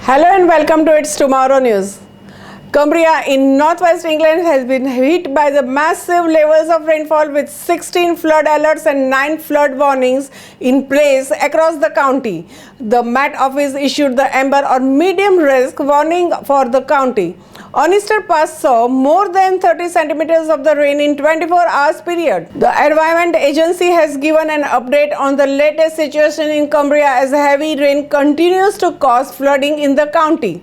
Hello and welcome to It's Tomorrow News. Cumbria in northwest England has been hit by the massive levels of rainfall with 16 flood alerts and 9 flood warnings in place across the county. The Met Office issued the amber or medium risk warning for the county. Honister Pass saw more than 30 centimeters of the rain in 24 hours period. The Environment Agency has given an update on the latest situation in Cumbria as heavy rain continues to cause flooding in the county.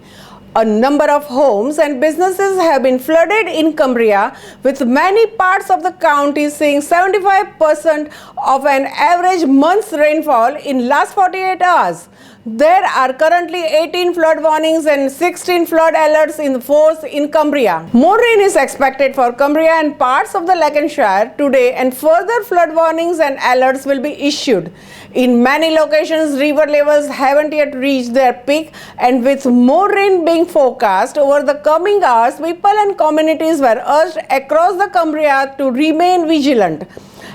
A number of homes and businesses have been flooded in Cumbria, with many parts of the county seeing 75% of an average month's rainfall in last 48 hours. There are currently 18 flood warnings and 16 flood alerts in force in Cumbria. More rain is expected for Cumbria and parts of the Lancashire today, and further flood warnings and alerts will be issued. In many locations, river levels haven't yet reached their peak, and with more rain being forecast over the coming hours, people and communities were urged across the Cumbria to remain vigilant.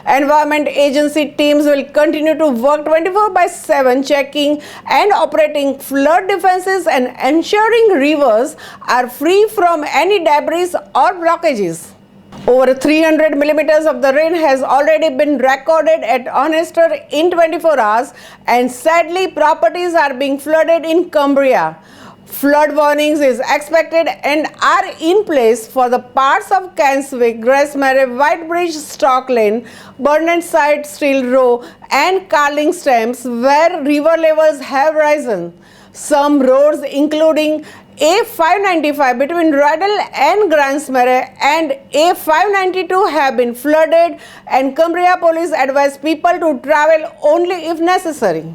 Environment Agency teams will continue to work 24/7, checking and operating flood defenses and ensuring rivers are free from any debris or blockages. Over 300 millimeters of the rain has already been recorded at Honister in 24 hours, and sadly, properties are being flooded in Cumbria. Flood warnings is expected and are in place for the parts of Canswick, Grasmere, Whitebridge, Stock Lane, Burnetside, Steel Row and Carling Stamps, where river levels have risen. Some roads including A595 between Riddle and Grasmere and A592 have been flooded, and Cumbria Police advise people to travel only if necessary.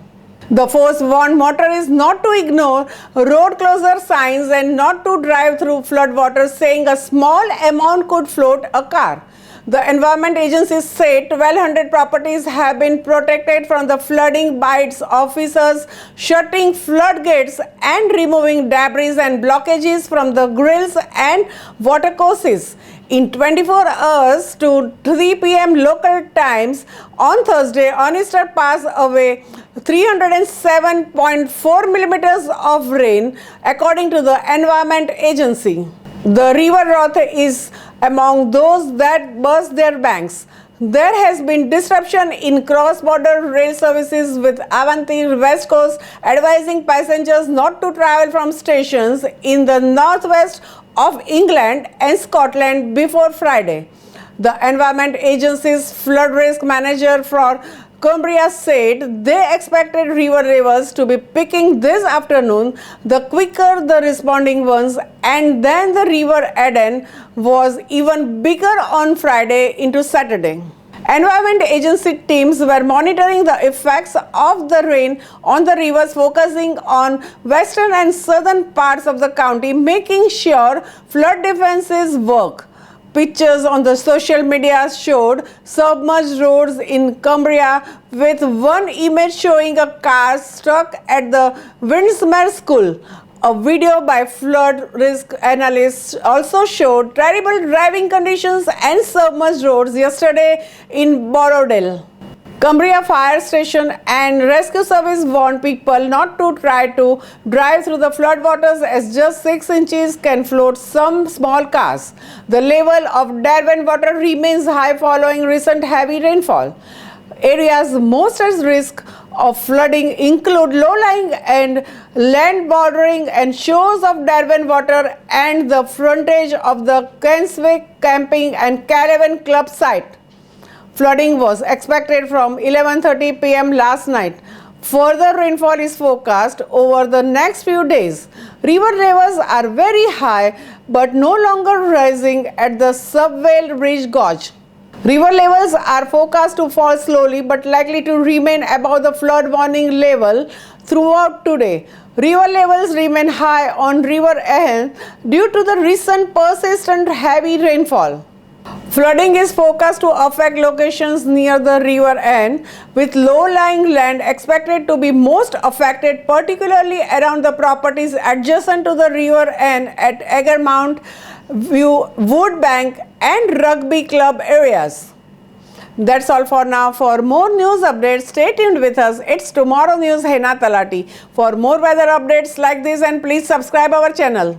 The force warned motorists not to ignore road closure signs and not to drive through floodwaters, saying a small amount could float a car. The Environment Agency said 1,200 properties have been protected from the flooding by its officers, shutting floodgates and removing debris and blockages from the grills and watercourses. In 24 hours to 3 p.m. local times on Thursday, Honister passed away 307.4 millimeters of rain, according to the Environment Agency. The river Roth is among those that burst their banks. There has been disruption in cross-border rail services, with Avanti West Coast advising passengers not to travel from stations in the northwest of England and Scotland before Friday. The Environment Agency's flood risk manager for Cumbria said they expected river levels to be peaking this afternoon, the quicker the responding ones, and then the river Eden was even bigger on Friday into Saturday. Environment Agency teams were monitoring the effects of the rain on the rivers, focusing on western and southern parts of the county, making sure flood defenses work. Pictures on the social media showed submerged roads in Cumbria, with one image showing a car stuck at the Windsmere School. A video by flood risk analysts also showed terrible driving conditions and submerged roads yesterday in Borrowdale. Cumbria Fire Station and Rescue Service warned people not to try to drive through the floodwaters, as just 6 inches can float some small cars. The level of Derwent water remains high following recent heavy rainfall. Areas most at risk of flooding include low-lying and land bordering and shores of Derwent water and the frontage of the Canswick Camping and Caravan Club site. Flooding was expected from 11:30 p.m. last night. Further rainfall is forecast over the next few days. River levels are very high but no longer rising at the Subwell Bridge Gorge. River levels are forecast to fall slowly but likely to remain above the flood warning level throughout today. River levels remain high on River Ehen due to the recent persistent heavy rainfall. Flooding is forecast to affect locations near the river end, with low-lying land expected to be most affected, particularly around the properties adjacent to the river end at Egermount, Woodbank and Rugby Club areas. That's all for now. For more news updates, stay tuned with us. It's Tomorrow News Hena Talati. For more weather updates like this, and please subscribe our channel.